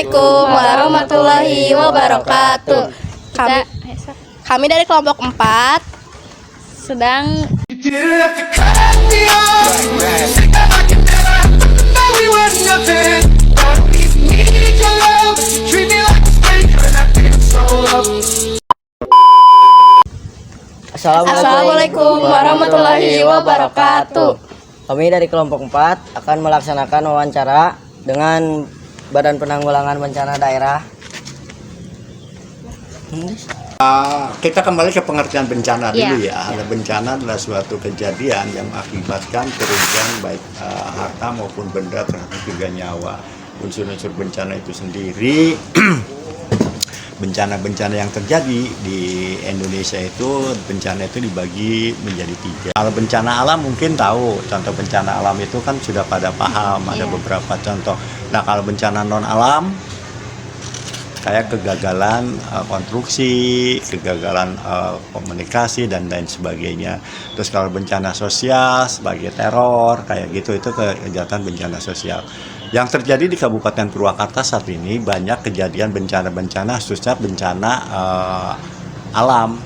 Assalamualaikum warahmatullahi wabarakatuh. Kami dari kelompok 4 sedang Assalamualaikum warahmatullahi wabarakatuh. Kami dari kelompok 4 akan melaksanakan wawancara dengan Badan Penanggulangan Bencana Daerah. Kita kembali ke pengertian bencana dulu ya. Bencana adalah suatu kejadian yang mengakibatkan kerugian baik harta maupun benda terhadap juga nyawa. Unsur-unsur bencana itu sendiri bencana-bencana yang terjadi di Indonesia itu, bencana itu dibagi menjadi 3. Kalau bencana alam mungkin tahu, contoh bencana alam itu kan sudah pada paham, ada beberapa contoh. Nah kalau bencana non alam kayak kegagalan konstruksi, kegagalan komunikasi dan lain sebagainya. Terus kalau bencana sosial sebagai teror kayak gitu, itu kejahatan bencana sosial. Yang terjadi di Kabupaten Purwakarta saat ini banyak kejadian bencana-bencana, khususnya bencana alam.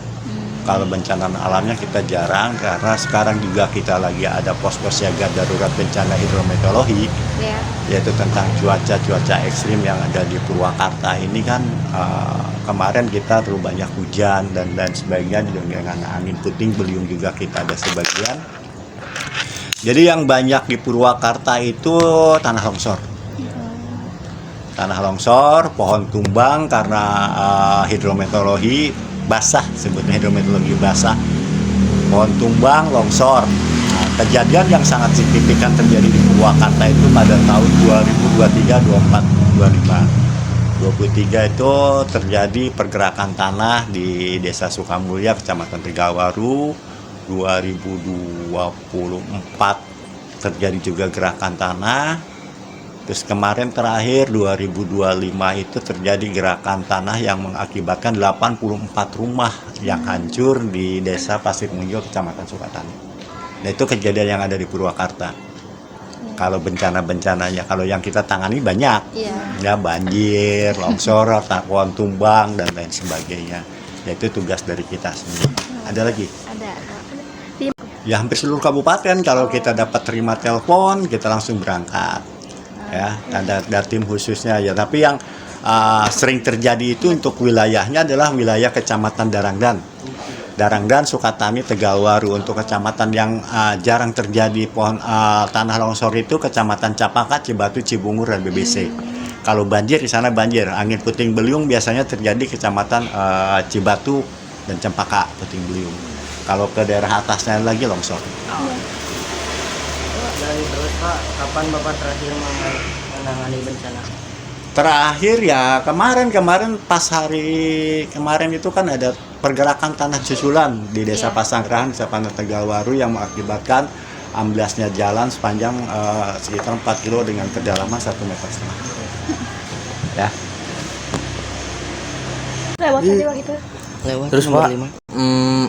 Kalau bencana alamnya kita jarang, karena sekarang juga kita lagi ada pos-pos siaga darurat bencana hidrometeorologi, yaitu tentang cuaca ekstrim yang ada di Purwakarta ini kan. Kemarin kita terlalu banyak hujan dan lain sebagainya, dengan angin puting beliung juga kita ada sebagian. Jadi yang banyak di Purwakarta itu tanah longsor. Tanah longsor, pohon tumbang karena hidrometeorologi basah, sebutnya hidrometeorologi basah. Pohon tumbang, longsor. Nah, kejadian yang sangat signifikan terjadi di Purwakarta itu pada tahun 2023, 24, 25. 23 itu terjadi pergerakan tanah di Desa Sukamulya, Kecamatan Tegawaru. 2024 terjadi juga gerakan tanah. Terus kemarin terakhir 2025 itu terjadi gerakan tanah yang mengakibatkan 84 rumah yang hancur di Desa Pasir Munjo, Kecamatan Sukatani. Nah itu kejadian yang ada di Purwakarta. Kalau bencana-bencananya, kalau yang kita tangani banyak, ya banjir, longsor, pohon tumbang dan lain sebagainya. Yaitu tugas dari kita semua. Ada lagi? ada. Ya hampir seluruh kabupaten, kalau kita dapat terima telepon kita langsung berangkat ya, ada tim khususnya ya. Tapi yang sering terjadi itu untuk wilayahnya adalah wilayah Kecamatan Darangdan, Sukatani, Tegalwaru. Untuk kecamatan yang jarang terjadi tanah longsor itu Kecamatan Capaka, Cibatu, Cibungur dan BBC. Kalau banjir di sana banjir, angin puting beliung biasanya terjadi Kecamatan Cibatu dan Cempaka puting beliung. Kalau ke daerah atasnya lagi longsor. Dan terus Pak, kapan Bapak terakhir menangani bencana? Terakhir ya kemarin pas hari kemarin itu kan ada pergerakan tanah susulan di Desa Pasanggerahan, Kecamatan Tegalwaru yang mengakibatkan amblasnya jalan sepanjang sekitar 4 kilo dengan kedalaman 1,5 meter. Ya. Lewat tadi waktu itu. Terus Pak,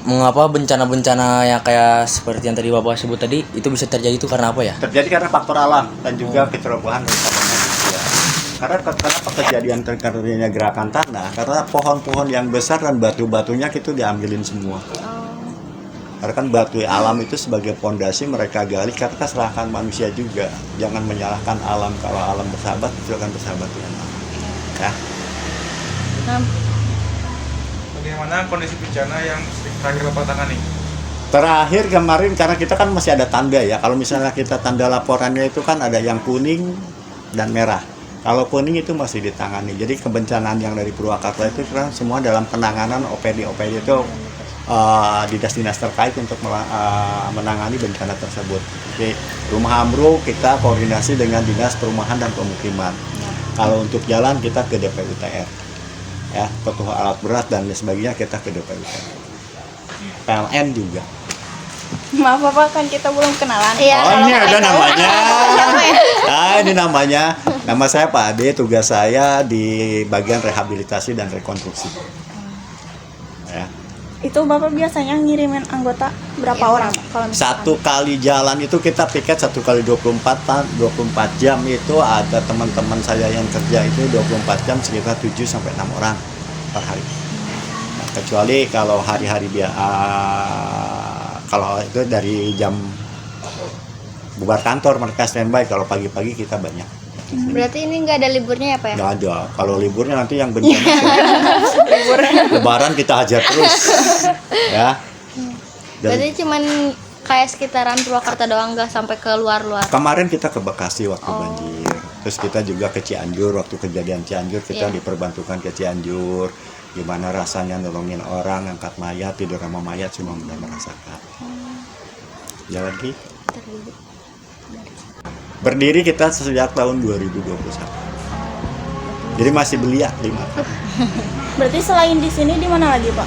mengapa bencana-bencana yang kayak seperti yang tadi Bapak sebut tadi itu bisa terjadi itu karena apa ya? Terjadi karena faktor alam dan juga kecerobohan daripada manusia. Kenapa kejadian terjadinya gerakan tanah? Karena pohon-pohon yang besar dan batu-batunya itu diambilin semua. Karena kan batu alam itu sebagai pondasi mereka gali, karena serahkan manusia juga. Jangan menyalahkan alam, kalau alam bersahabat itu akan bersahabat dengan alam. Ya. Bagaimana kondisi bencana yang terakhir Bapak tangani? Terakhir kemarin karena kita kan masih ada tanda ya. Kalau misalnya kita tanda laporannya itu kan ada yang kuning dan merah. Kalau kuning itu masih ditangani. Jadi kebencanaan yang dari Purwakarta itu kan semua dalam penanganan OPD itu dinas-dinas terkait untuk menangani bencana tersebut. Jadi Rumah Amro kita koordinasi dengan Dinas Perumahan dan Pemukiman. Kalau untuk jalan kita ke DPUTR. Ya, ketua alat berat dan sebagainya kita ke DPUTR. PLN juga. Maaf Bapak, kan kita belum kenalan. Ini ada namanya. Ini namanya. Nama saya Pak Ade, tugas saya di bagian rehabilitasi dan rekonstruksi. Ya. Itu Bapak biasanya ngirimin anggota berapa orang Pak? Kalau misalkan Satu kali jalan itu kita piket 1 kali 24 jam itu ada teman-teman saya yang kerja itu 24 jam sekitar 7 sampai 6 orang per hari. Nah, kecuali kalau hari-hari kalau itu dari jam bubar kantor mereka standby, kalau pagi-pagi kita banyak. Berarti ini nggak ada liburnya ya Pak ya? Nggak ada. Kalau liburnya nanti yang bencana Lebaran kita hajar terus. Ya. Berarti cuman kayak sekitaran Purwakarta doang, nggak sampai ke luar-luar. Kemarin kita ke Bekasi waktu banjir. Terus kita juga ke Cianjur waktu kejadian Cianjur, kita diperbantukan ke Cianjur. Gimana rasanya nolongin orang, angkat mayat, tidur sama mayat, semua udah merasakan. Ya lagi. Berdiri kita sejak tahun 2021. Jadi masih belia 5 tahun. berarti selain di sini di mana lagi Pak?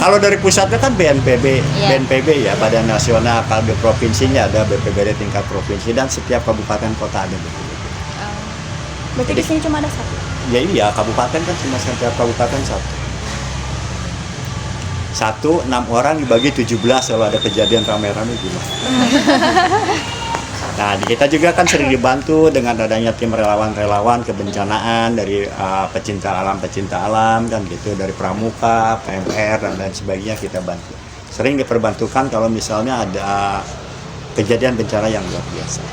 Kalau dari pusatnya kan BNPB, Iya. BNPB ya, Badan Nasional. Kalau di provinsinya ada BPBD tingkat provinsi, dan setiap kabupaten kota ada BPBD. Berarti di sini cuma ada satu. Ya iya, kabupaten kan cuma setiap kabupaten satu, 6 orang dibagi 17 kalau ada kejadian rame-rame gimana. Nah, kita juga kan sering dibantu dengan adanya tim relawan-relawan kebencanaan dari pecinta alam kan gitu, dari Pramuka, PMR dan lain sebagainya kita bantu. Sering diperbantukan kalau misalnya ada kejadian bencana yang luar biasa.